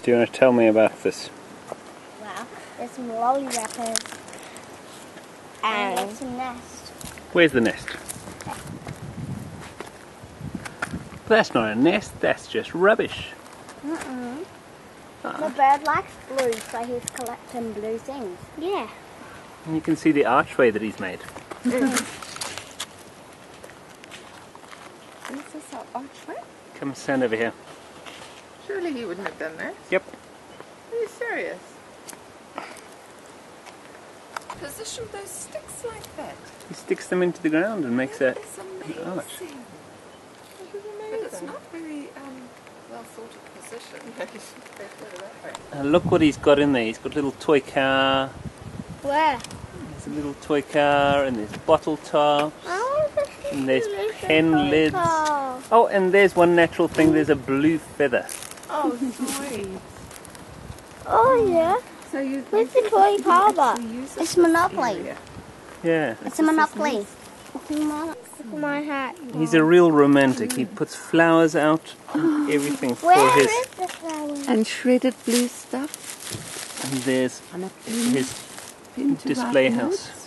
Do you want to tell me about this? Well, there's some lolly wrappers and there's a nest. Where's the nest? That's not a nest, that's just rubbish. The bird likes blue, so he's collecting blue things. Yeah. And you can see the archway that he's made. Is this our archway? Come and stand over here. Surely he wouldn't have done that. Yep. Are you serious? Position those sticks like that. He sticks them into the ground and makes That a is an amazing. arch. This is amazing. But it's not very well thought of position. You should go that way. And look what he's got in there. He's got a little toy car. Where? There's a little toy car and there's bottle tops. And there's pen lids. Oh, and there's one natural thing. There's a blue feather. Oh, sweet. Oh, yeah. So you Where's the toy car bar? use It's Monopoly. Yeah. It's a Monopoly. Look at my hat. He's a real romantic. He puts flowers out and everything for Where his... is the flower? And shredded blue stuff. And there's And a his display house.